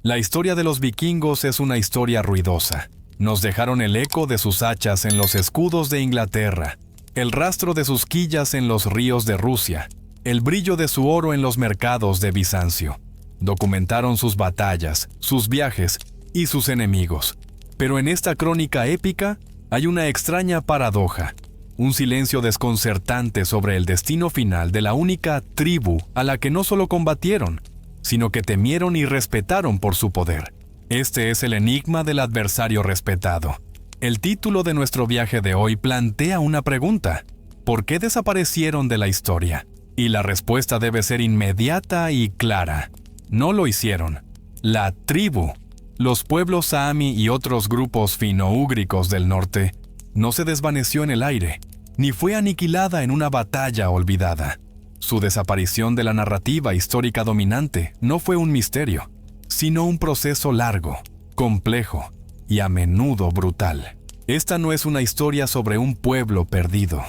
La historia de los vikingos es una historia ruidosa. Nos dejaron el eco de sus hachas en los escudos de Inglaterra, el rastro de sus quillas en los ríos de Rusia, el brillo de su oro en los mercados de Bizancio. Documentaron sus batallas, sus viajes y sus enemigos. Pero en esta crónica épica hay una extraña paradoja, un silencio desconcertante sobre el destino final de la única tribu a la que no solo combatieron, sino que temieron y respetaron por su poder. Este es el enigma del adversario respetado. El título de nuestro viaje de hoy plantea una pregunta: ¿por qué desaparecieron de la historia? Y la respuesta debe ser inmediata y clara. No lo hicieron. La tribu, los pueblos saami y otros grupos fino-úgricos del norte, no se desvaneció en el aire, ni fue aniquilada en una batalla olvidada. Su desaparición de la narrativa histórica dominante no fue un misterio, sino un proceso largo, complejo y a menudo brutal. Esta no es una historia sobre un pueblo perdido.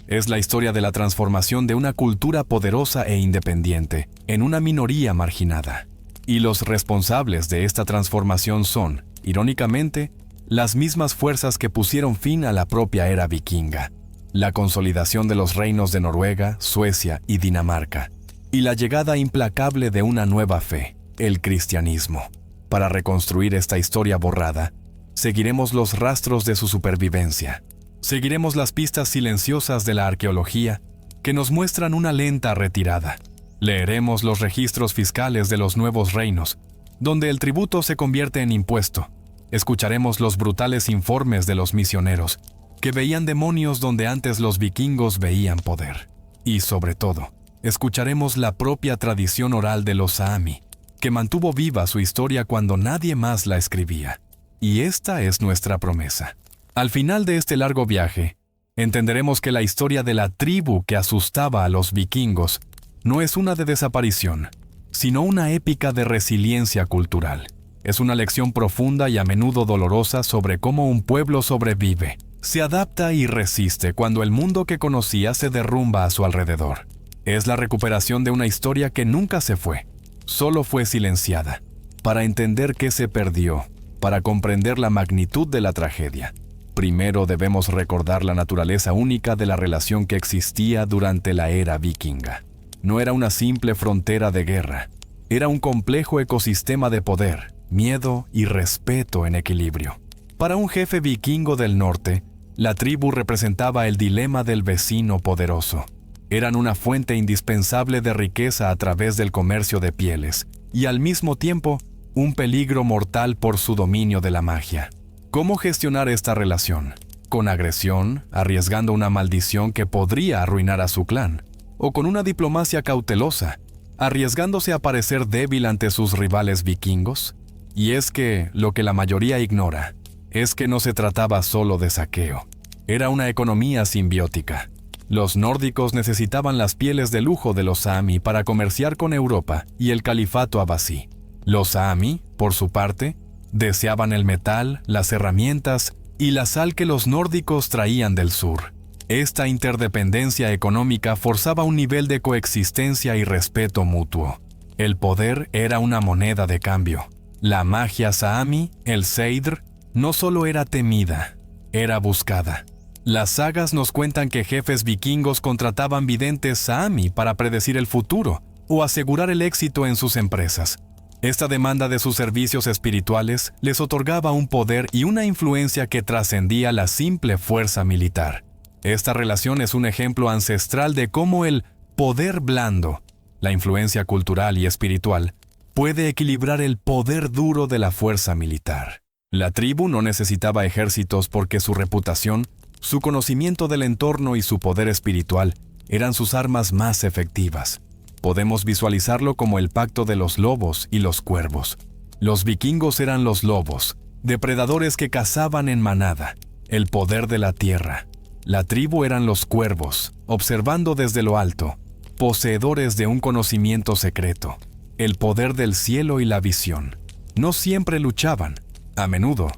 Es la historia de la transformación de una cultura poderosa e independiente en una minoría marginada. Y los responsables de esta transformación son, irónicamente, las mismas fuerzas que pusieron fin a la propia era vikinga: la consolidación de los reinos de Noruega, Suecia y Dinamarca, y la llegada implacable de una nueva fe, el cristianismo. Para reconstruir esta historia borrada, seguiremos los rastros de su supervivencia. Seguiremos las pistas silenciosas de la arqueología que nos muestran una lenta retirada. Leeremos los registros fiscales de los nuevos reinos, donde el tributo se convierte en impuesto. Escucharemos los brutales informes de los misioneros, que veían demonios donde antes los vikingos veían poder. Y sobre todo, escucharemos la propia tradición oral de los saami, que mantuvo viva su historia cuando nadie más la escribía. Y esta es nuestra promesa. Al final de este largo viaje, entenderemos que la historia de la tribu que asustaba a los vikingos no es una de desaparición, sino una épica de resiliencia cultural. Es una lección profunda y a menudo dolorosa sobre cómo un pueblo sobrevive, se adapta y resiste cuando el mundo que conocía se derrumba a su alrededor. Es la recuperación de una historia que nunca se fue, solo fue silenciada. Para entender qué se perdió, para comprender la magnitud de la tragedia, primero debemos recordar la naturaleza única de la relación que existía durante la era vikinga. No era una simple frontera de guerra, era un complejo ecosistema de poder, miedo y respeto en equilibrio. Para un jefe vikingo del norte, la tribu representaba el dilema del vecino poderoso. Eran una fuente indispensable de riqueza a través del comercio de pieles y al mismo tiempo un peligro mortal por su dominio de la magia. ¿Cómo gestionar esta relación? ¿Con agresión, arriesgando una maldición que podría arruinar a su clan? ¿O con una diplomacia cautelosa, arriesgándose a parecer débil ante sus rivales vikingos? Y es que lo que la mayoría ignora es que no se trataba solo de saqueo. Era una economía simbiótica. Los nórdicos necesitaban las pieles de lujo de los saami para comerciar con Europa y el califato abasí. Los saami, por su parte, deseaban el metal, las herramientas y la sal que los nórdicos traían del sur. Esta interdependencia económica forzaba un nivel de coexistencia y respeto mutuo. El poder era una moneda de cambio. La magia saami, el seidr, no solo era temida, era buscada. Las sagas nos cuentan que jefes vikingos contrataban videntes saami para predecir el futuro o asegurar el éxito en sus empresas. Esta demanda de sus servicios espirituales les otorgaba un poder y una influencia que trascendía la simple fuerza militar. Esta relación es un ejemplo ancestral de cómo el poder blando, la influencia cultural y espiritual, puede equilibrar el poder duro de la fuerza militar. La tribu no necesitaba ejércitos porque su reputación, su conocimiento del entorno y su poder espiritual eran sus armas más efectivas. Podemos visualizarlo como el pacto de los lobos y los cuervos. Los vikingos eran los lobos, depredadores que cazaban en manada, el poder de la tierra. La tribu eran los cuervos, observando desde lo alto, poseedores de un conocimiento secreto, el poder del cielo y la visión. No siempre luchaban. A menudo,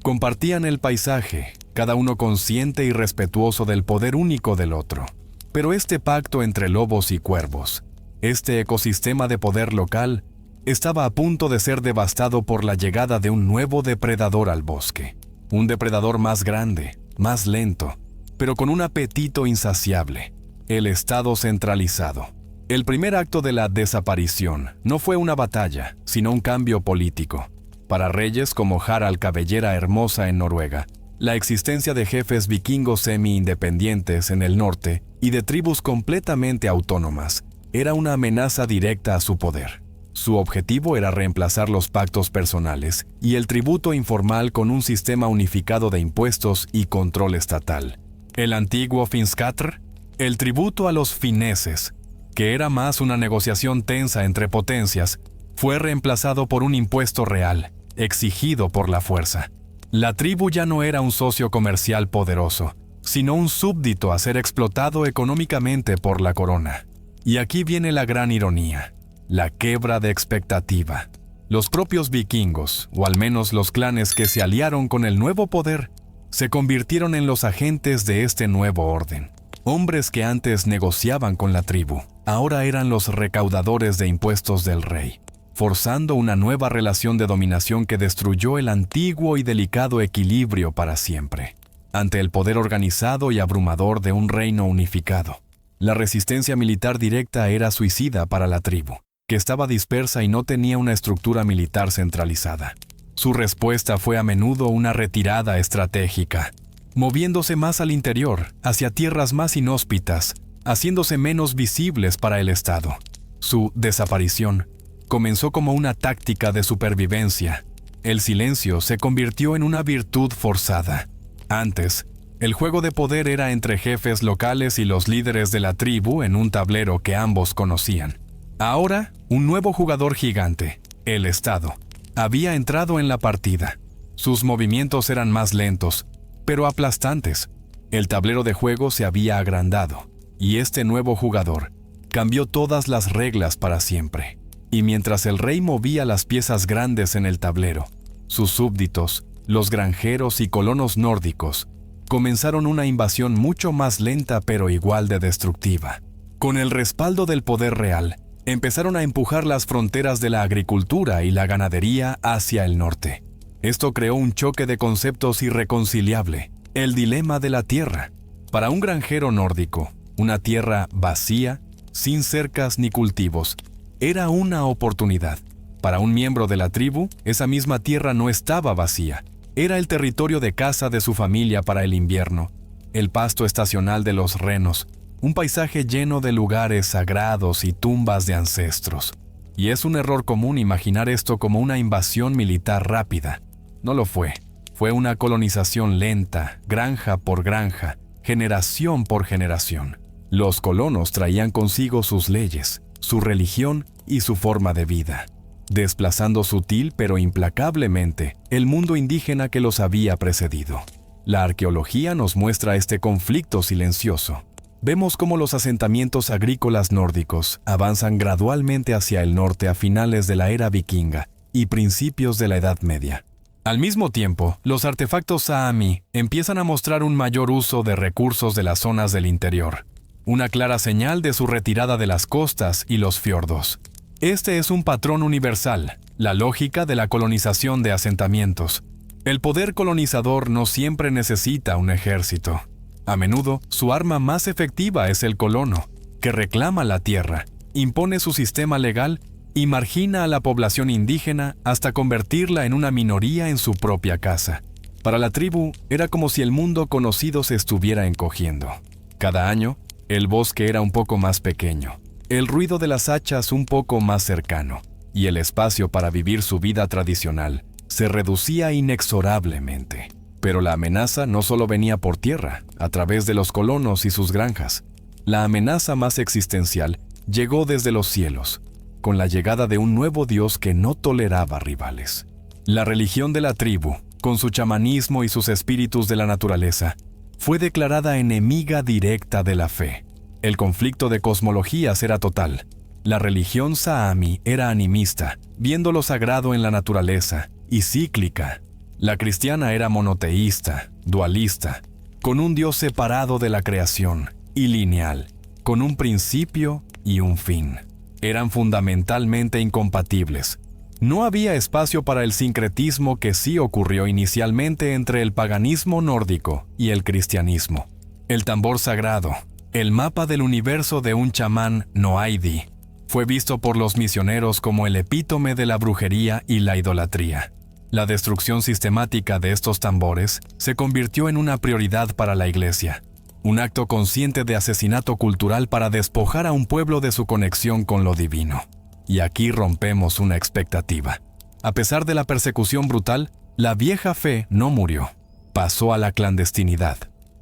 compartían el paisaje, cada uno consciente y respetuoso del poder único del otro. Pero este pacto entre lobos y cuervos, este ecosistema de poder local, estaba a punto de ser devastado por la llegada de un nuevo depredador al bosque. Un depredador más grande, más lento, pero con un apetito insaciable: el Estado centralizado. El primer acto de la desaparición no fue una batalla, sino un cambio político. Para reyes como Harald Cabellera Hermosa en Noruega, la existencia de jefes vikingos semi-independientes en el norte y de tribus completamente autónomas era una amenaza directa a su poder. Su objetivo era reemplazar los pactos personales y el tributo informal con un sistema unificado de impuestos y control estatal. El antiguo Finnskatr, el tributo a los fineses, que era más una negociación tensa entre potencias, fue reemplazado por un impuesto real, exigido por la fuerza. La tribu ya no era un socio comercial poderoso, sino un súbdito a ser explotado económicamente por la corona. Y aquí viene la gran ironía: la quiebra de expectativa. Los propios vikingos, o al menos los clanes que se aliaron con el nuevo poder, se convirtieron en los agentes de este nuevo orden. Hombres que antes negociaban con la tribu, ahora eran los recaudadores de impuestos del rey, forzando una nueva relación de dominación que destruyó el antiguo y delicado equilibrio para siempre. Ante el poder organizado y abrumador de un reino unificado, la resistencia militar directa era suicida para la tribu, que estaba dispersa y no tenía una estructura militar centralizada. Su respuesta fue a menudo una retirada estratégica, moviéndose más al interior, hacia tierras más inhóspitas, haciéndose menos visibles para el Estado. Su desaparición comenzó como una táctica de supervivencia. El silencio se convirtió en una virtud forzada. Antes, el juego de poder era entre jefes locales y los líderes de la tribu en un tablero que ambos conocían. Ahora, un nuevo jugador gigante, el Estado, había entrado en la partida. Sus movimientos eran más lentos, pero aplastantes. El tablero de juego se había agrandado, y este nuevo jugador cambió todas las reglas para siempre. Y mientras el rey movía las piezas grandes en el tablero, sus súbditos, los granjeros y colonos nórdicos, comenzaron una invasión mucho más lenta pero igual de destructiva. Con el respaldo del poder real, empezaron a empujar las fronteras de la agricultura y la ganadería hacia el norte. Esto creó un choque de conceptos irreconciliable: el dilema de la tierra. Para un granjero nórdico, una tierra vacía, sin cercas ni cultivos, era una oportunidad. Para un miembro de la tribu, esa misma tierra no estaba vacía. Era el territorio de caza de su familia para el invierno, el pasto estacional de los renos, un paisaje lleno de lugares sagrados y tumbas de ancestros. Y es un error común imaginar esto como una invasión militar rápida. No lo fue. Fue una colonización lenta, granja por granja, generación por generación. Los colonos traían consigo sus leyes, su religión y su forma de vida, desplazando sutil pero implacablemente el mundo indígena que los había precedido. La arqueología nos muestra este conflicto silencioso. Vemos cómo los asentamientos agrícolas nórdicos avanzan gradualmente hacia el norte a finales de la era vikinga y principios de la Edad Media. Al mismo tiempo, los artefactos Sáami empiezan a mostrar un mayor uso de recursos de las zonas del interior, una clara señal de su retirada de las costas y los fiordos. Este es un patrón universal, la lógica de la colonización de asentamientos. El poder colonizador no siempre necesita un ejército. A menudo, su arma más efectiva es el colono, que reclama la tierra, impone su sistema legal y margina a la población indígena hasta convertirla en una minoría en su propia casa. Para la tribu, era como si el mundo conocido se estuviera encogiendo. Cada año, el bosque era un poco más pequeño, el ruido de las hachas un poco más cercano, y el espacio para vivir su vida tradicional se reducía inexorablemente. Pero la amenaza no solo venía por tierra, a través de los colonos y sus granjas. La amenaza más existencial llegó desde los cielos, con la llegada de un nuevo dios que no toleraba rivales. La religión de la tribu, con su chamanismo y sus espíritus de la naturaleza, fue declarada enemiga directa de la fe. El conflicto de cosmologías era total. La religión Sáami era animista, viendo lo sagrado en la naturaleza, y cíclica. La cristiana era monoteísta, dualista, con un Dios separado de la creación, y lineal, con un principio y un fin. eran fundamentalmente incompatibles. No había espacio para el sincretismo que sí ocurrió inicialmente entre el paganismo nórdico y el cristianismo. El tambor sagrado, el mapa del universo de un chamán Noaidi, fue visto por los misioneros como el epítome de la brujería y la idolatría. La destrucción sistemática de estos tambores se convirtió en una prioridad para la Iglesia, un acto consciente de asesinato cultural para despojar a un pueblo de su conexión con lo divino. Y aquí rompemos una expectativa. A pesar de la persecución brutal, la vieja fe no murió, pasó a la clandestinidad.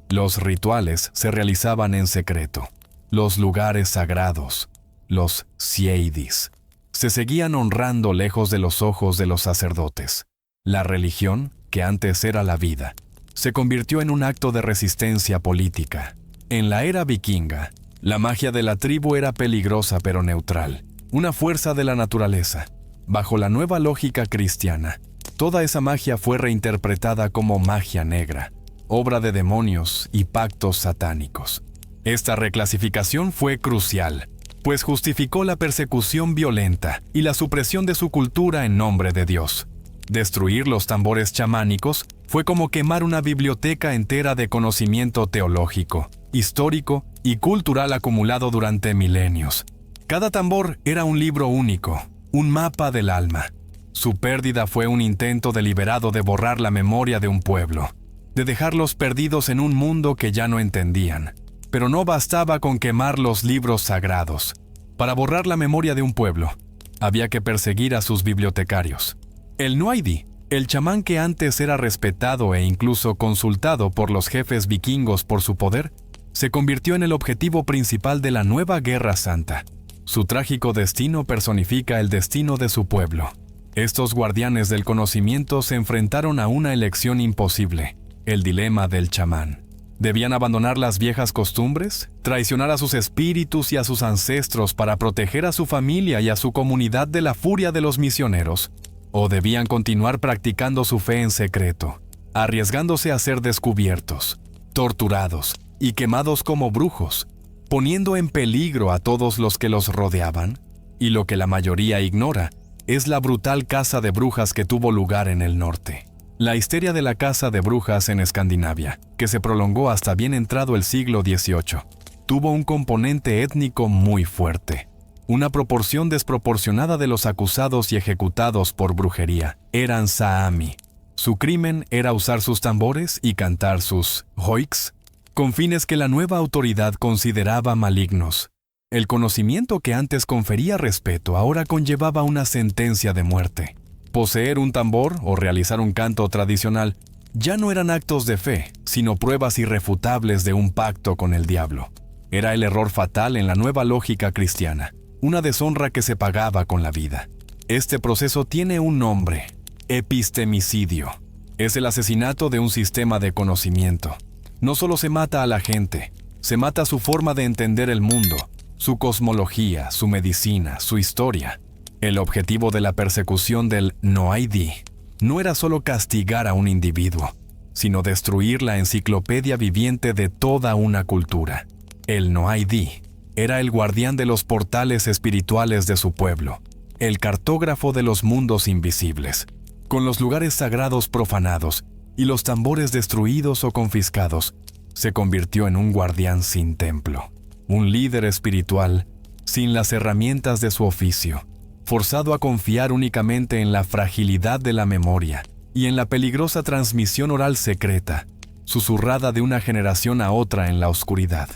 Los rituales se realizaban en secreto. Los lugares sagrados, los sieidis, se seguían honrando lejos de los ojos de los sacerdotes. La religión, que antes era la vida, se convirtió en un acto de resistencia política. En la era vikinga, la magia de la tribu era peligrosa pero neutral, una fuerza de la naturaleza. Bajo la nueva lógica cristiana, toda esa magia fue reinterpretada como magia negra, obra de demonios y pactos satánicos. Esta reclasificación fue crucial, pues justificó la persecución violenta y la supresión de su cultura en nombre de Dios. Destruir los tambores chamánicos fue como quemar una biblioteca entera de conocimiento teológico, histórico y cultural acumulado durante milenios. Cada tambor era un libro único, un mapa del alma. Su pérdida fue un intento deliberado de borrar la memoria de un pueblo, de dejarlos perdidos en un mundo que ya no entendían. Pero no bastaba con quemar los libros sagrados. Para borrar la memoria de un pueblo, había que perseguir a sus bibliotecarios. El Noaidi, el chamán que antes era respetado e incluso consultado por los jefes vikingos por su poder, se convirtió en el objetivo principal de la nueva Guerra Santa. Su trágico destino personifica el destino de su pueblo. Estos guardianes del conocimiento se enfrentaron a una elección imposible, el dilema del chamán. ¿Debían abandonar las viejas costumbres, traicionar a sus espíritus y a sus ancestros para proteger a su familia y a su comunidad de la furia de los misioneros? ¿O debían continuar practicando su fe en secreto, arriesgándose a ser descubiertos, torturados y quemados como brujos, poniendo en peligro a todos los que los rodeaban? Y lo que la mayoría ignora es la brutal caza de brujas que tuvo lugar en el norte. La histeria de la caza de brujas en Escandinavia, que se prolongó hasta bien entrado el siglo XVIII, tuvo un componente étnico muy fuerte. Una proporción desproporcionada de los acusados y ejecutados por brujería eran saami. Su crimen era usar sus tambores y cantar sus hoiks, con fines que la nueva autoridad consideraba malignos. El conocimiento que antes confería respeto ahora conllevaba una sentencia de muerte. Poseer un tambor o realizar un canto tradicional ya no eran actos de fe, sino pruebas irrefutables de un pacto con el diablo. Era el error fatal en la nueva lógica cristiana, una deshonra que se pagaba con la vida. Este proceso tiene un nombre: epistemicidio. Es el asesinato de un sistema de conocimiento. No solo se mata a la gente, se mata su forma de entender el mundo, su cosmología, su medicina, su historia. El objetivo de la persecución del Noaidi no era solo castigar a un individuo, sino destruir la enciclopedia viviente de toda una cultura. El Noaidi era el guardián de los portales espirituales de su pueblo, el cartógrafo de los mundos invisibles. Con los lugares sagrados profanados y los tambores destruidos o confiscados, se convirtió en un guardián sin templo, un líder espiritual sin las herramientas de su oficio, forzado a confiar únicamente en la fragilidad de la memoria y en la peligrosa transmisión oral secreta, susurrada de una generación a otra en la oscuridad.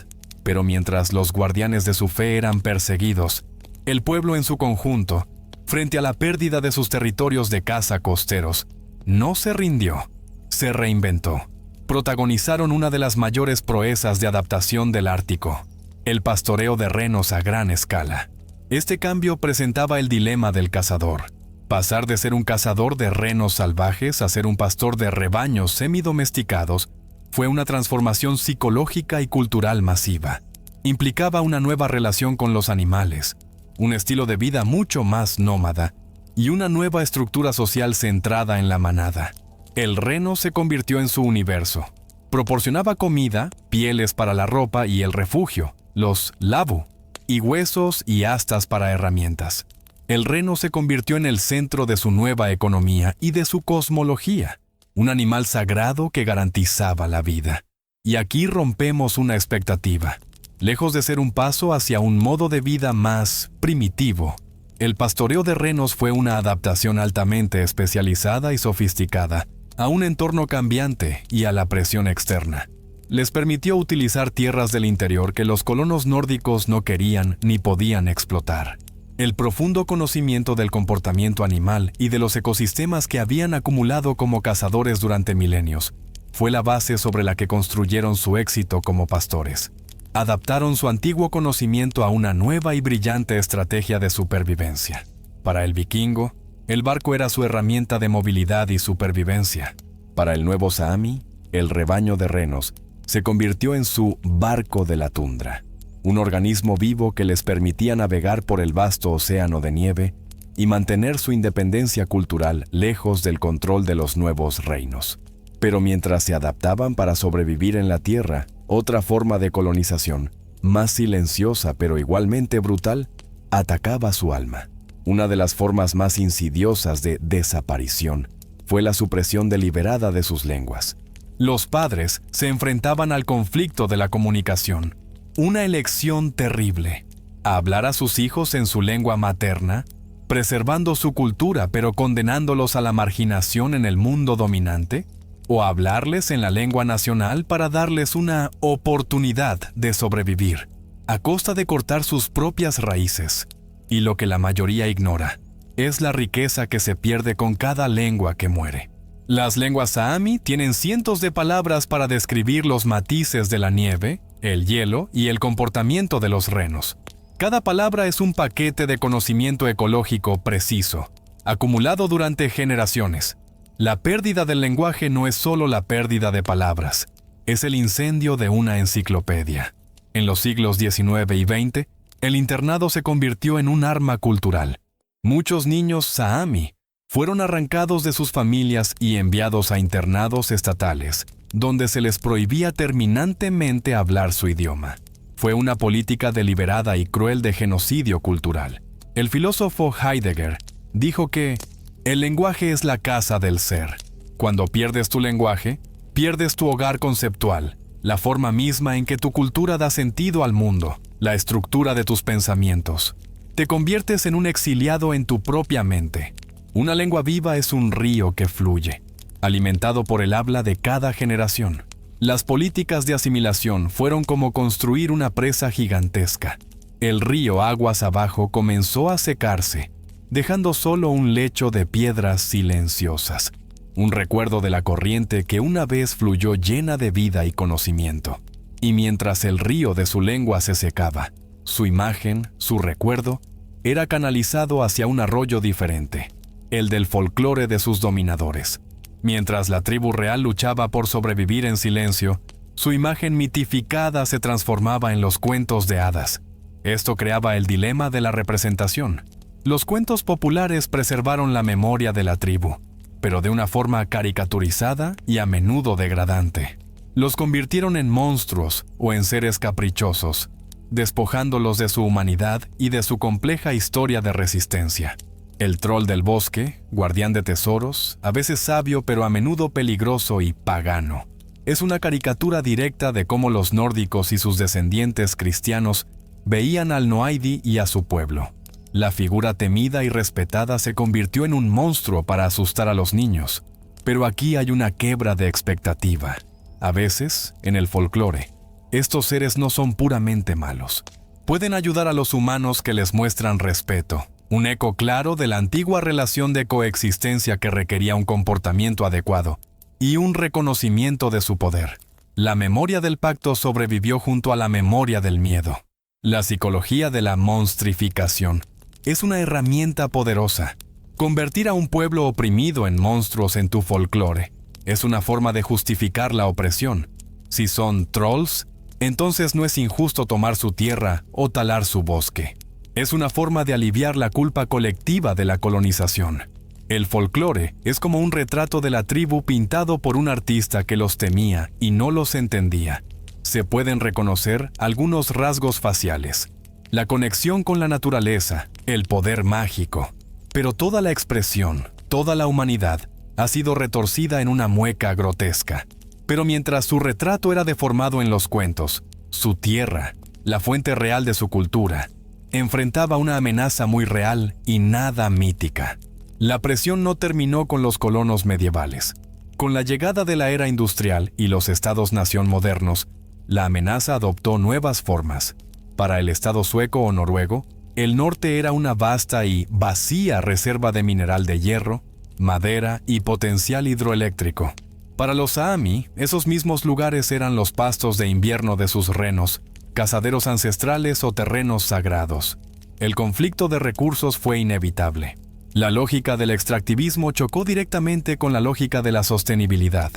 Pero mientras los guardianes de su fe eran perseguidos, el pueblo en su conjunto, frente a la pérdida de sus territorios de caza costeros, no se rindió, se reinventó. Protagonizaron una de las mayores proezas de adaptación del Ártico, el pastoreo de renos a gran escala. Este cambio presentaba el dilema del cazador: pasar de ser un cazador de renos salvajes a ser un pastor de rebaños semidomesticados fue una transformación psicológica y cultural masiva. Implicaba una nueva relación con los animales, un estilo de vida mucho más nómada y una nueva estructura social centrada en la manada. El reno se convirtió en su universo. Proporcionaba comida, pieles para la ropa y el refugio, los labu. y huesos y astas para herramientas. El reno se convirtió en el centro de su nueva economía y de su cosmología, un animal sagrado que garantizaba la vida. Y aquí rompemos una expectativa. Lejos de ser un paso hacia un modo de vida más primitivo, el pastoreo de renos fue una adaptación altamente especializada y sofisticada a un entorno cambiante y a la presión externa. Les permitió utilizar tierras del interior que los colonos nórdicos no querían ni podían explotar. El profundo conocimiento del comportamiento animal y de los ecosistemas que habían acumulado como cazadores durante milenios fue la base sobre la que construyeron su éxito como pastores. Adaptaron su antiguo conocimiento a una nueva y brillante estrategia de supervivencia. Para el vikingo, el barco era su herramienta de movilidad y supervivencia. Para el nuevo Saami, el rebaño de renos se convirtió en su barco de la tundra, un organismo vivo que les permitía navegar por el vasto océano de nieve y mantener su independencia cultural lejos del control de los nuevos reinos. Pero mientras se adaptaban para sobrevivir en la tierra, otra forma de colonización, más silenciosa pero igualmente brutal, atacaba su alma. Una de las formas más insidiosas de desaparición fue la supresión deliberada de sus lenguas. Los padres se enfrentaban al conflicto de la comunicación, una elección terrible: hablar a sus hijos en su lengua materna, preservando su cultura pero condenándolos a la marginación en el mundo dominante, o hablarles en la lengua nacional para darles una oportunidad de sobrevivir, a costa de cortar sus propias raíces. Y lo que la mayoría ignora es la riqueza que se pierde con cada lengua que muere. Las lenguas Saami tienen cientos de palabras para describir los matices de la nieve, el hielo y el comportamiento de los renos. Cada palabra es un paquete de conocimiento ecológico preciso, acumulado durante generaciones. La pérdida del lenguaje no es solo la pérdida de palabras, es el incendio de una enciclopedia. En los siglos XIX y XX, el internado se convirtió en un arma cultural. Muchos niños Saami fueron arrancados de sus familias y enviados a internados estatales, donde se les prohibía terminantemente hablar su idioma. Fue una política deliberada y cruel de genocidio cultural. El filósofo Heidegger dijo que el lenguaje es la casa del ser. Cuando pierdes tu lenguaje, pierdes tu hogar conceptual, la forma misma en que tu cultura da sentido al mundo, la estructura de tus pensamientos. Te conviertes en un exiliado en tu propia mente. Una lengua viva es un río que fluye, alimentado por el habla de cada generación. Las políticas de asimilación fueron como construir una presa gigantesca. El río aguas abajo comenzó a secarse, dejando solo un lecho de piedras silenciosas, un recuerdo de la corriente que una vez fluyó llena de vida y conocimiento. Y mientras el río de su lengua se secaba, su imagen, su recuerdo, era canalizado hacia un arroyo diferente, el del folclore de sus dominadores. Mientras la tribu real luchaba por sobrevivir en silencio, su imagen mitificada se transformaba en los cuentos de hadas. Esto creaba el dilema de la representación. Los cuentos populares preservaron la memoria de la tribu, pero de una forma caricaturizada y a menudo degradante. Los convirtieron en monstruos o en seres caprichosos, despojándolos de su humanidad y de su compleja historia de resistencia. El troll del bosque, guardián de tesoros, a veces sabio pero a menudo peligroso y pagano, es una caricatura directa de cómo los nórdicos y sus descendientes cristianos veían al Noaidi y a su pueblo. La figura temida y respetada se convirtió en un monstruo para asustar a los niños. Pero aquí hay una quiebra de expectativa. A veces, en el folclore, estos seres no son puramente malos. Pueden ayudar a los humanos que les muestran respeto, un eco claro de la antigua relación de coexistencia que requería un comportamiento adecuado y un reconocimiento de su poder. La memoria del pacto sobrevivió junto a la memoria del miedo. La psicología de la monstrificación es una herramienta poderosa. Convertir a un pueblo oprimido en monstruos en tu folclore es una forma de justificar la opresión. Si son trolls, entonces no es injusto tomar su tierra o talar su bosque. Es una forma de aliviar la culpa colectiva de la colonización. El folclore es como un retrato de la tribu pintado por un artista que los temía y no los entendía. Se pueden reconocer algunos rasgos faciales. la conexión con la naturaleza, el poder mágico. Pero toda la expresión, toda la humanidad, ha sido retorcida en una mueca grotesca. Pero mientras su retrato era deformado en los cuentos, su tierra, la fuente real de su cultura, enfrentaba una amenaza muy real y nada mítica. La presión no terminó con los colonos medievales. Con la llegada de la era industrial y los estados-nación modernos, la amenaza adoptó nuevas formas. Para el estado sueco o noruego, el norte era una vasta y vacía reserva de mineral de hierro, madera y potencial hidroeléctrico. Para los saami, esos mismos lugares eran los pastos de invierno de sus renos, cazaderos ancestrales o terrenos sagrados. El conflicto de recursos fue inevitable. La lógica del extractivismo chocó directamente con la lógica de la sostenibilidad.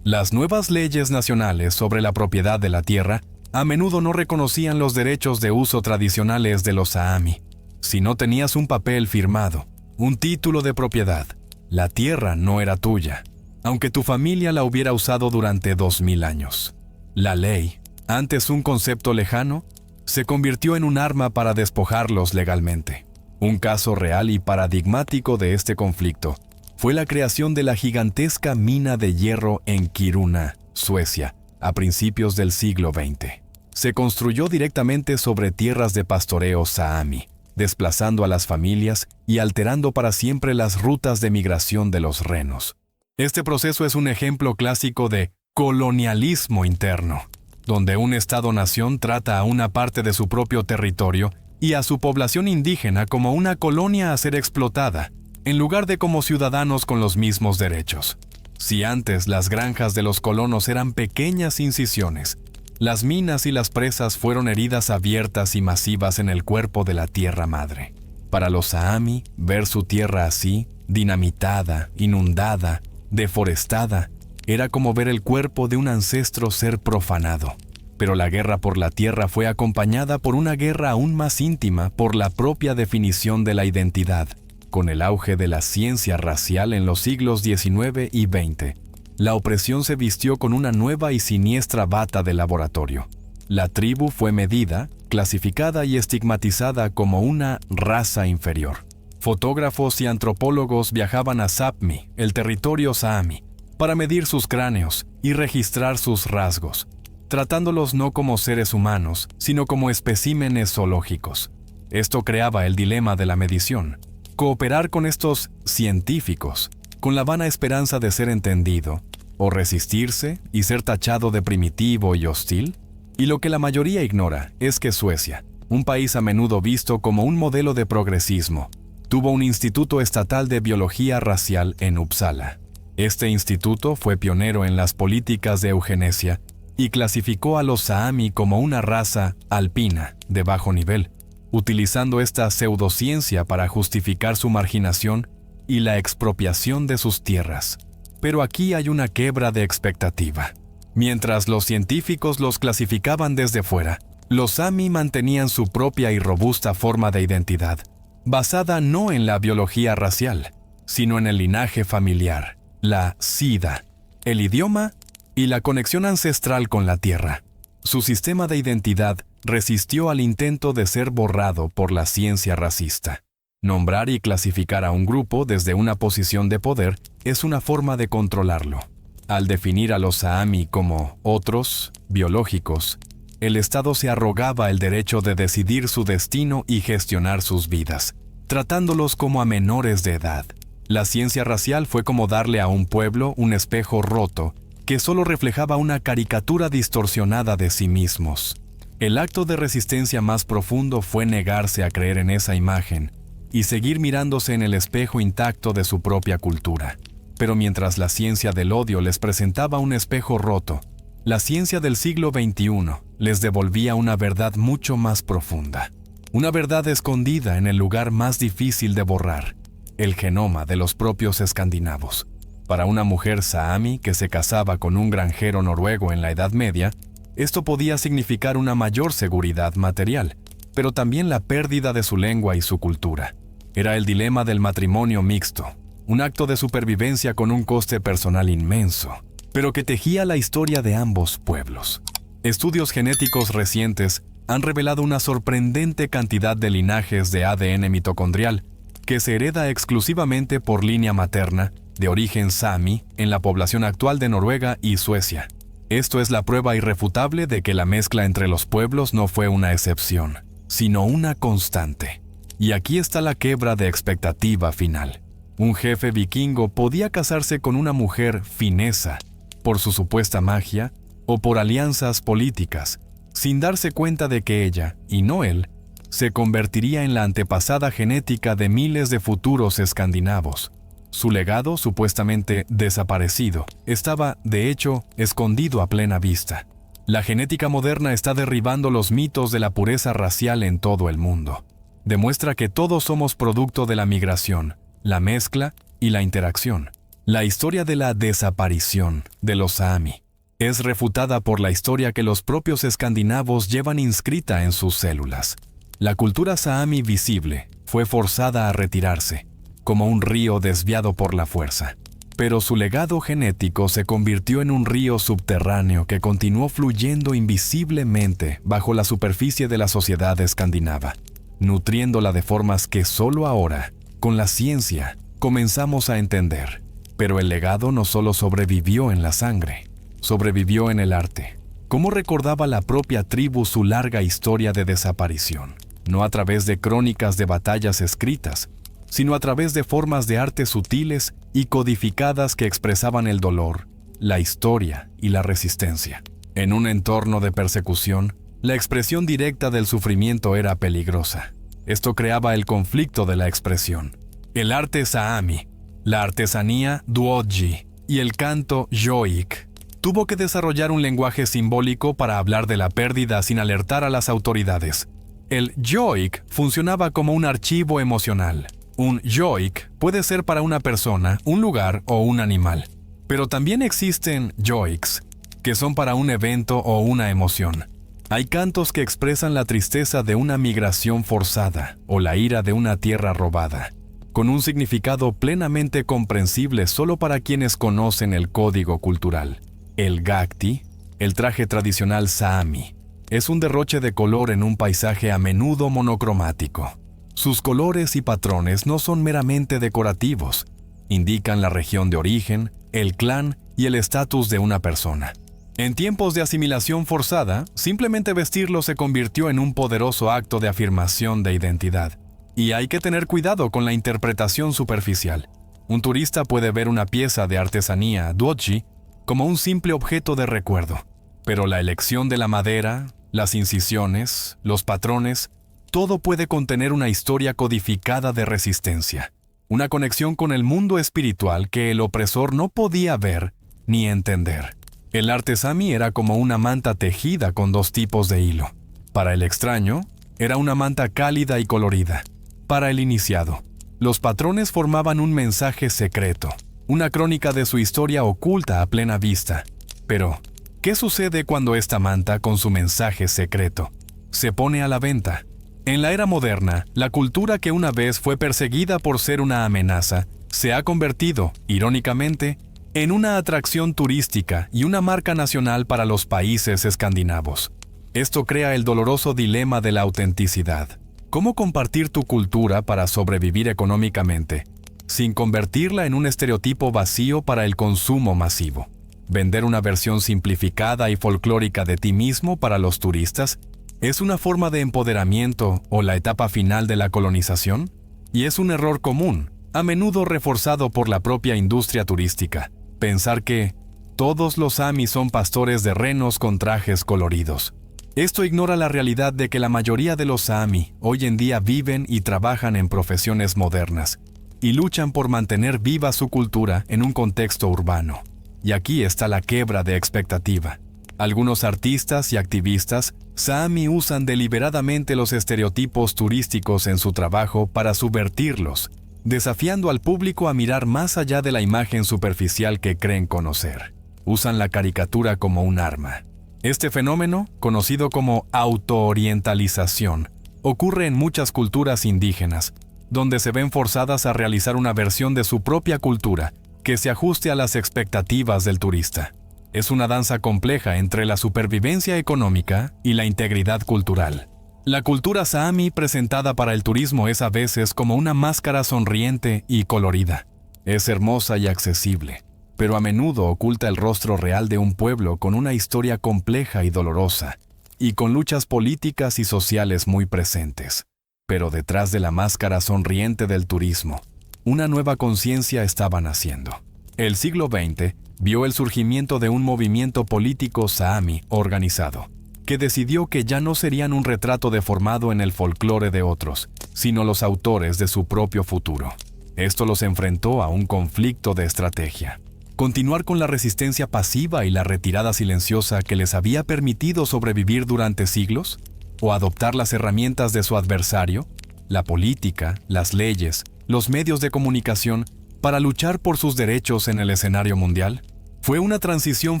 Las nuevas leyes nacionales sobre la propiedad de la tierra a menudo no reconocían los derechos de uso tradicionales de los saami. Si no tenías un papel firmado, un título de propiedad, la tierra no era tuya, aunque tu familia la hubiera usado durante 2000 años. La ley, antes un concepto lejano, se convirtió en un arma para despojarlos legalmente. Un caso real y paradigmático de este conflicto fue la creación de la gigantesca mina de hierro en Kiruna, Suecia, a principios del siglo XX. Se construyó directamente sobre tierras de pastoreo saami, desplazando a las familias y alterando para siempre las rutas de migración de los renos. Este proceso es un ejemplo clásico de colonialismo interno, donde un Estado-nación trata a una parte de su propio territorio y a su población indígena como una colonia a ser explotada, en lugar de como ciudadanos con los mismos derechos. Si antes las granjas de los colonos eran pequeñas incisiones, las minas y las presas fueron heridas abiertas y masivas en el cuerpo de la tierra madre. Para los saami, ver su tierra así, dinamitada, inundada, deforestada, era como ver el cuerpo de un ancestro ser profanado. Pero la guerra por la tierra fue acompañada por una guerra aún más íntima por la propia definición de la identidad. Con el auge de la ciencia racial en los siglos XIX y XX, la opresión se vistió con una nueva y siniestra bata de laboratorio. La tribu fue medida, clasificada y estigmatizada como una raza inferior. Fotógrafos y antropólogos viajaban a Sápmi, el territorio saami, para medir sus cráneos y registrar sus rasgos, tratándolos no como seres humanos, sino como especímenes zoológicos. Esto creaba el dilema de la medición: cooperar con estos científicos, con la vana esperanza de ser entendido, o resistirse y ser tachado de primitivo y hostil. Y lo que la mayoría ignora es que Suecia, un país a menudo visto como un modelo de progresismo, tuvo un instituto estatal de biología racial en Uppsala. Este instituto fue pionero en las políticas de eugenesia y clasificó a los saami como una raza alpina de bajo nivel, utilizando esta pseudociencia para justificar su marginación y la expropiación de sus tierras. Pero aquí hay una quiebra de expectativa. Mientras los científicos los clasificaban desde fuera, los saami mantenían su propia y robusta forma de identidad, basada no en la biología racial, sino en el linaje familiar, la sida, el idioma y la conexión ancestral con la tierra. Su sistema de identidad resistió al intento de ser borrado por la ciencia racista. Nombrar y clasificar a un grupo desde una posición de poder es una forma de controlarlo. Al definir a los saami como otros, biológicos, el Estado se arrogaba el derecho de decidir su destino y gestionar sus vidas, tratándolos como a menores de edad. La ciencia racial fue como darle a un pueblo un espejo roto que solo reflejaba una caricatura distorsionada de sí mismos. El acto de resistencia más profundo fue negarse a creer en esa imagen y seguir mirándose en el espejo intacto de su propia cultura. Pero mientras la ciencia del odio les presentaba un espejo roto, la ciencia del siglo XXI les devolvía una verdad mucho más profunda. Una verdad escondida en el lugar más difícil de borrar, el genoma de los propios escandinavos. Para una mujer saami que se casaba con un granjero noruego en la Edad Media, esto podía significar una mayor seguridad material, pero también la pérdida de su lengua y su cultura. Era el dilema del matrimonio mixto, un acto de supervivencia con un coste personal inmenso, pero que tejía la historia de ambos pueblos. Estudios genéticos recientes han revelado una sorprendente cantidad de linajes de ADN mitocondrial que se hereda exclusivamente por línea materna de origen Sami en la población actual de Noruega y Suecia. Esto es la prueba irrefutable de que la mezcla entre los pueblos no fue una excepción, sino una constante. Y aquí está la quiebra de expectativa final. Un jefe vikingo podía casarse con una mujer finesa por su supuesta magia o por alianzas políticas, sin darse cuenta de que ella, y no él, se convertiría en la antepasada genética de miles de futuros escandinavos. Su legado, supuestamente desaparecido, estaba, de hecho, escondido a plena vista. La genética moderna está derribando los mitos de la pureza racial en todo el mundo. Demuestra que todos somos producto de la migración, la mezcla y la interacción. La historia de la desaparición de los Sami es refutada por la historia que los propios escandinavos llevan inscrita en sus células. La cultura Sami visible fue forzada a retirarse, como un río desviado por la fuerza. Pero su legado genético se convirtió en un río subterráneo que continuó fluyendo invisiblemente bajo la superficie de la sociedad escandinava, nutriéndola de formas que solo ahora, con la ciencia, comenzamos a entender. Pero el legado no solo sobrevivió en la sangre, sobrevivió en el arte. ¿Cómo recordaba la propia tribu su larga historia de desaparición? No a través de crónicas de batallas escritas, sino a través de formas de arte sutiles y codificadas que expresaban el dolor, la historia y la resistencia. En un entorno de persecución, la expresión directa del sufrimiento era peligrosa. Esto creaba el conflicto de la expresión. El arte Saami, la artesanía Duodji y el canto Yoik tuvo que desarrollar un lenguaje simbólico para hablar de la pérdida sin alertar a las autoridades. El yoik funcionaba como un archivo emocional. Un yoik puede ser para una persona, un lugar o un animal. Pero también existen yoiks, que son para un evento o una emoción. Hay cantos que expresan la tristeza de una migración forzada o la ira de una tierra robada, con un significado plenamente comprensible solo para quienes conocen el código cultural. El gakti, el traje tradicional Saami, es un derroche de color en un paisaje a menudo monocromático. Sus colores y patrones no son meramente decorativos, indican la región de origen, el clan y el estatus de una persona. En tiempos de asimilación forzada, simplemente vestirlo se convirtió en un poderoso acto de afirmación de identidad. Y hay que tener cuidado con la interpretación superficial. Un turista puede ver una pieza de artesanía Duodji como un simple objeto de recuerdo, pero la elección de la madera, las incisiones, los patrones, todo puede contener una historia codificada de resistencia, una conexión con el mundo espiritual que el opresor no podía ver ni entender. El arte Sami era como una manta tejida con dos tipos de hilo. Para el extraño, era una manta cálida y colorida. Para el iniciado, los patrones formaban un mensaje secreto, una crónica de su historia oculta a plena vista. Pero, ¿qué sucede cuando esta manta, con su mensaje secreto, se pone a la venta? En la era moderna, la cultura que una vez fue perseguida por ser una amenaza, se ha convertido, irónicamente, en una atracción turística y una marca nacional para los países escandinavos. Esto crea el doloroso dilema de la autenticidad. ¿Cómo compartir tu cultura para sobrevivir económicamente, sin convertirla en un estereotipo vacío para el consumo masivo? Vender una versión simplificada y folclórica de ti mismo para los turistas ¿es una forma de empoderamiento o la etapa final de la colonización? Y es un error común, a menudo reforzado por la propia industria turística, pensar que todos los Sami son pastores de renos con trajes coloridos. Esto ignora la realidad de que la mayoría de los Sami hoy en día viven y trabajan en profesiones modernas y luchan por mantener viva su cultura en un contexto urbano. Y aquí está la quiebra de expectativa. Algunos artistas y activistas Sami usan deliberadamente los estereotipos turísticos en su trabajo para subvertirlos, desafiando al público a mirar más allá de la imagen superficial que creen conocer. Usan la caricatura como un arma. Este fenómeno, conocido como autoorientalización, ocurre en muchas culturas indígenas, donde se ven forzadas a realizar una versión de su propia cultura que se ajuste a las expectativas del turista. Es una danza compleja entre la supervivencia económica y la integridad cultural. La cultura saami presentada para el turismo es a veces como una máscara sonriente y colorida. Es hermosa y accesible, pero a menudo oculta el rostro real de un pueblo con una historia compleja y dolorosa, y con luchas políticas y sociales muy presentes. Pero detrás de la máscara sonriente del turismo, una nueva conciencia estaba naciendo. El siglo XX vio el surgimiento de un movimiento político saami organizado, que decidió que ya no serían un retrato deformado en el folclore de otros, sino los autores de su propio futuro. Esto los enfrentó a un conflicto de estrategia. Continuar con la resistencia pasiva y la retirada silenciosa que les había permitido sobrevivir durante siglos, o adoptar las herramientas de su adversario, la política, las leyes, los medios de comunicación, para luchar por sus derechos en el escenario mundial. Fue una transición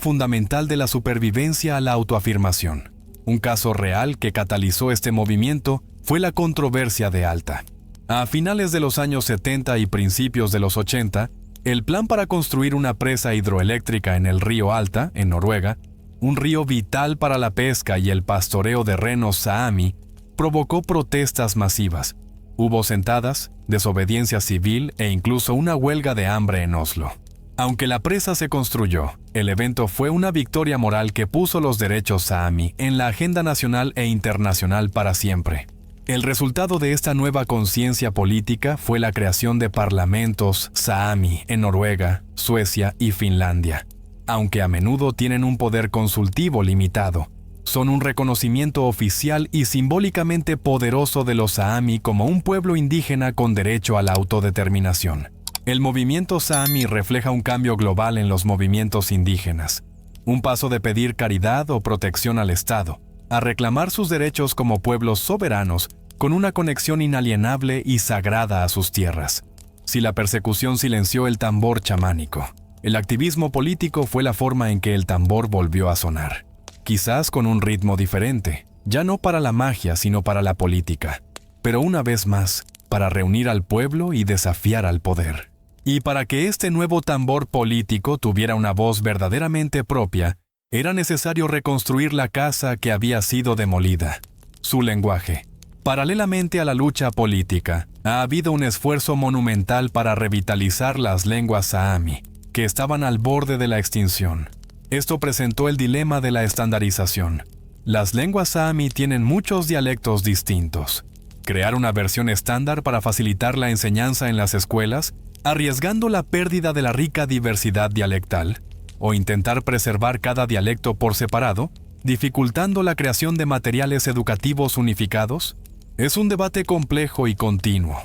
fundamental de la supervivencia a la autoafirmación. Un caso real que catalizó este movimiento fue la controversia de Alta. A finales de los años 70 y principios de los 80, el plan para construir una presa hidroeléctrica en el río Alta, en Noruega, un río vital para la pesca y el pastoreo de renos saami, provocó protestas masivas. Hubo sentadas, desobediencia civil e incluso una huelga de hambre en Oslo. Aunque la presa se construyó, el evento fue una victoria moral que puso los derechos saami en la agenda nacional e internacional para siempre. El resultado de esta nueva conciencia política fue la creación de parlamentos saami en Noruega, Suecia y Finlandia. Aunque a menudo tienen un poder consultivo limitado, son un reconocimiento oficial y simbólicamente poderoso de los saami como un pueblo indígena con derecho a la autodeterminación. El movimiento saami refleja un cambio global en los movimientos indígenas, un paso de pedir caridad o protección al Estado, a reclamar sus derechos como pueblos soberanos con una conexión inalienable y sagrada a sus tierras. Si la persecución silenció el tambor chamánico, el activismo político fue la forma en que el tambor volvió a sonar. Quizás con un ritmo diferente, ya no para la magia sino para la política, pero una vez más, para reunir al pueblo y desafiar al poder. Y para que este nuevo tambor político tuviera una voz verdaderamente propia, era necesario reconstruir la casa que había sido demolida, su lenguaje. Paralelamente a la lucha política, ha habido un esfuerzo monumental para revitalizar las lenguas saami, que estaban al borde de la extinción. Esto presentó el dilema de la estandarización. Las lenguas saami tienen muchos dialectos distintos. Crear una versión estándar para facilitar la enseñanza en las escuelas, arriesgando la pérdida de la rica diversidad dialectal, o intentar preservar cada dialecto por separado, dificultando la creación de materiales educativos unificados, es un debate complejo y continuo.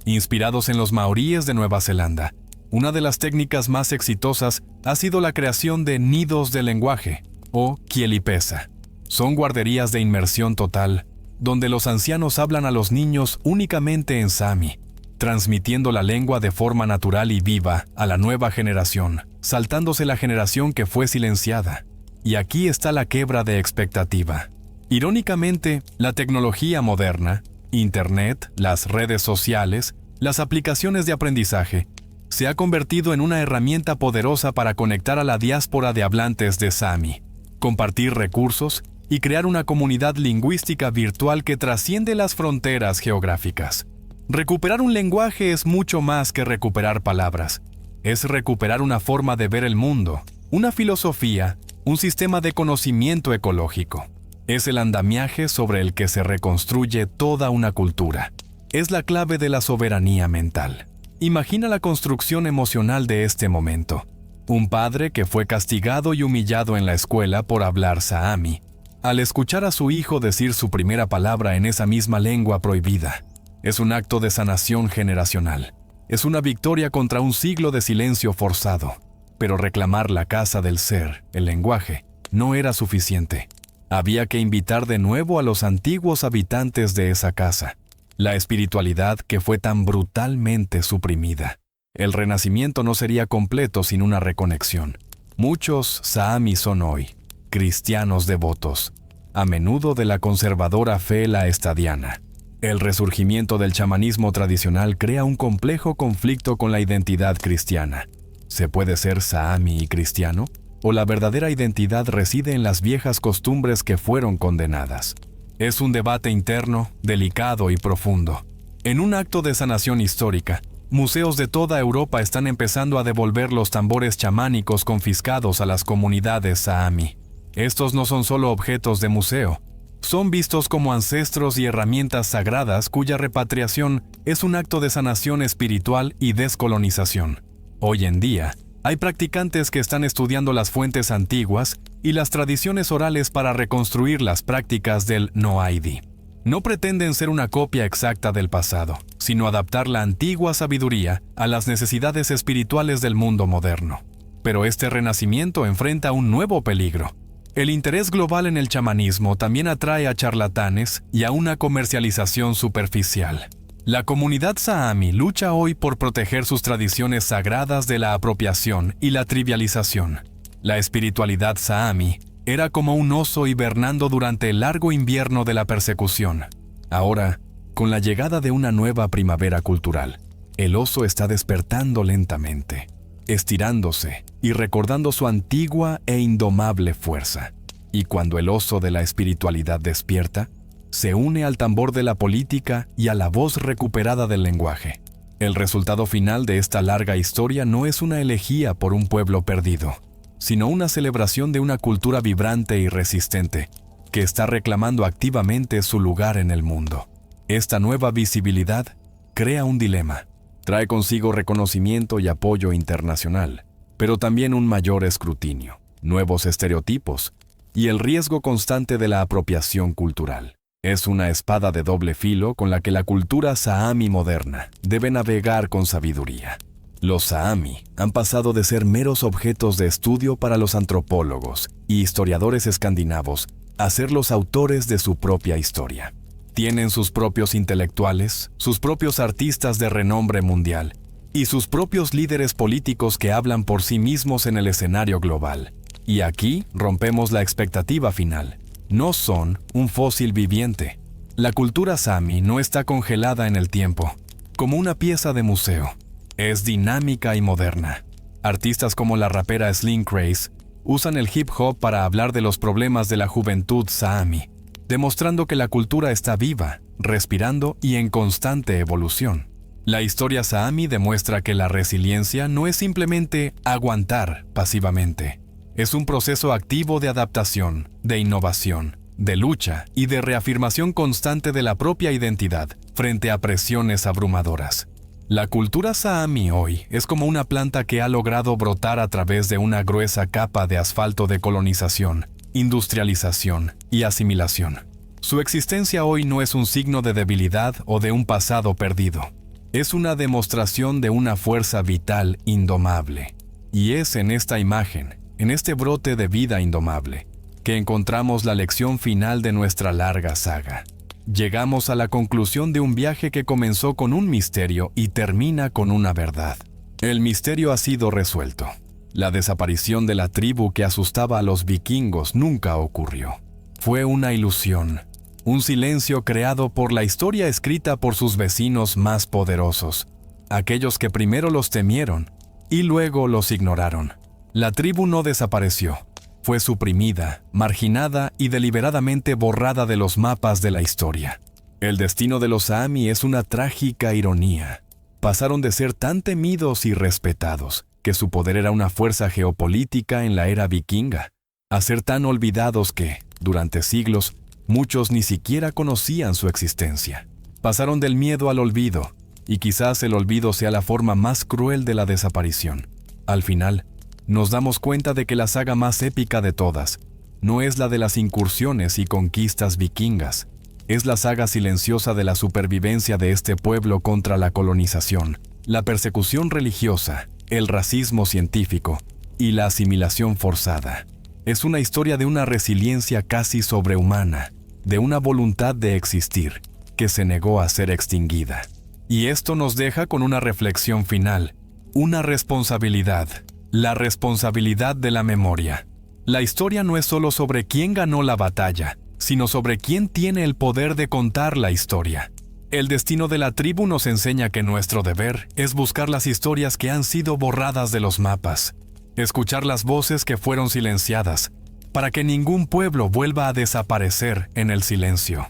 Inspirados en los maoríes de Nueva Zelanda, una de las técnicas más exitosas ha sido la creación de nidos de lenguaje, o kielipesa. Son guarderías de inmersión total, donde los ancianos hablan a los niños únicamente en saami, transmitiendo la lengua de forma natural y viva a la nueva generación, saltándose la generación que fue silenciada. Y aquí está la quebra de expectativa. Irónicamente, la tecnología moderna, Internet, las redes sociales, las aplicaciones de aprendizaje, se ha convertido en una herramienta poderosa para conectar a la diáspora de hablantes de saami, compartir recursos y crear una comunidad lingüística virtual que trasciende las fronteras geográficas. Recuperar un lenguaje es mucho más que recuperar palabras. Es recuperar una forma de ver el mundo, una filosofía, un sistema de conocimiento ecológico. Es el andamiaje sobre el que se reconstruye toda una cultura. Es la clave de la soberanía mental. Imagina la construcción emocional de este momento. Un padre que fue castigado y humillado en la escuela por hablar saami, al escuchar a su hijo decir su primera palabra en esa misma lengua prohibida. Es un acto de sanación generacional. Es una victoria contra un siglo de silencio forzado. Pero reclamar la casa del ser, el lenguaje, no era suficiente. Había que invitar de nuevo a los antiguos habitantes de esa casa. La espiritualidad que fue tan brutalmente suprimida. El renacimiento no sería completo sin una reconexión. Muchos saami son hoy cristianos devotos, a menudo de la conservadora fe laestadiana. El resurgimiento del chamanismo tradicional crea un complejo conflicto con la identidad cristiana. ¿Se puede ser saami y cristiano? o la verdadera identidad reside en las viejas costumbres que fueron condenadas. Es un debate interno, delicado y profundo. En un acto de sanación histórica, museos de toda Europa están empezando a devolver los tambores chamánicos confiscados a las comunidades saami. Estos no son solo objetos de museo, son vistos como ancestros y herramientas sagradas cuya repatriación es un acto de sanación espiritual y descolonización. Hoy en día, hay practicantes que están estudiando las fuentes antiguas y las tradiciones orales para reconstruir las prácticas del Noaidi. No pretenden ser una copia exacta del pasado, sino adaptar la antigua sabiduría a las necesidades espirituales del mundo moderno. Pero este renacimiento enfrenta un nuevo peligro. El interés global en el chamanismo también atrae a charlatanes y a una comercialización superficial. La comunidad saami lucha hoy por proteger sus tradiciones sagradas de la apropiación y la trivialización. La espiritualidad saami era como un oso hibernando durante el largo invierno de la persecución. Ahora, con la llegada de una nueva primavera cultural, el oso está despertando lentamente, estirándose y recordando su antigua e indomable fuerza. Y cuando el oso de la espiritualidad despierta, se une al tambor de la política y a la voz recuperada del lenguaje. El resultado final de esta larga historia no es una elegía por un pueblo perdido, sino una celebración de una cultura vibrante y resistente, que está reclamando activamente su lugar en el mundo. Esta nueva visibilidad crea un dilema. Trae consigo reconocimiento y apoyo internacional, pero también un mayor escrutinio, nuevos estereotipos y el riesgo constante de la apropiación cultural. Es una espada de doble filo con la que la cultura saami moderna debe navegar con sabiduría. Los saami han pasado de ser meros objetos de estudio para los antropólogos y historiadores escandinavos a ser los autores de su propia historia. Tienen sus propios intelectuales, sus propios artistas de renombre mundial y sus propios líderes políticos que hablan por sí mismos en el escenario global. Y aquí rompemos la expectativa final. No son un fósil viviente. La cultura saami no está congelada en el tiempo, como una pieza de museo. Es dinámica y moderna. Artistas como la rapera Slim Craze usan el hip hop para hablar de los problemas de la juventud saami, demostrando que la cultura está viva, respirando y en constante evolución. La historia saami demuestra que la resiliencia no es simplemente aguantar pasivamente. Es un proceso activo de adaptación, de innovación, de lucha y de reafirmación constante de la propia identidad frente a presiones abrumadoras. La cultura saami hoy es como una planta que ha logrado brotar a través de una gruesa capa de asfalto de colonización, industrialización y asimilación. Su existencia hoy no es un signo de debilidad o de un pasado perdido. Es una demostración de una fuerza vital indomable. Y es en esta imagen, en este brote de vida indomable, que encontramos la lección final de nuestra larga saga. Llegamos a la conclusión de un viaje que comenzó con un misterio y termina con una verdad. El misterio ha sido resuelto. La desaparición de la tribu que asustaba a los vikingos nunca ocurrió. Fue una ilusión, un silencio creado por la historia escrita por sus vecinos más poderosos, aquellos que primero los temieron y luego los ignoraron. La tribu no desapareció. Fue suprimida, marginada y deliberadamente borrada de los mapas de la historia. El destino de los saami es una trágica ironía. Pasaron de ser tan temidos y respetados, que su poder era una fuerza geopolítica en la era vikinga, a ser tan olvidados que, durante siglos, muchos ni siquiera conocían su existencia. Pasaron del miedo al olvido, y quizás el olvido sea la forma más cruel de la desaparición. Al final, nos damos cuenta de que la saga más épica de todas no es la de las incursiones y conquistas vikingas, es la saga silenciosa de la supervivencia de este pueblo contra la colonización, la persecución religiosa, el racismo científico y la asimilación forzada. Es una historia de una resiliencia casi sobrehumana, de una voluntad de existir que se negó a ser extinguida. Y esto nos deja con una reflexión final, una responsabilidad. La responsabilidad de la memoria. La historia no es solo sobre quién ganó la batalla, sino sobre quién tiene el poder de contar la historia. El destino de la tribu nos enseña que nuestro deber es buscar las historias que han sido borradas de los mapas. escuchar las voces que fueron silenciadas, para que ningún pueblo vuelva a desaparecer en el silencio.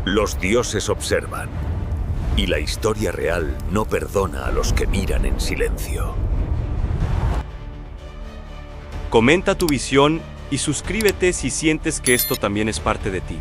Los dioses observan, y la historia real no perdona a los que miran en silencio. Comenta tu visión y suscríbete si sientes que esto también es parte de ti.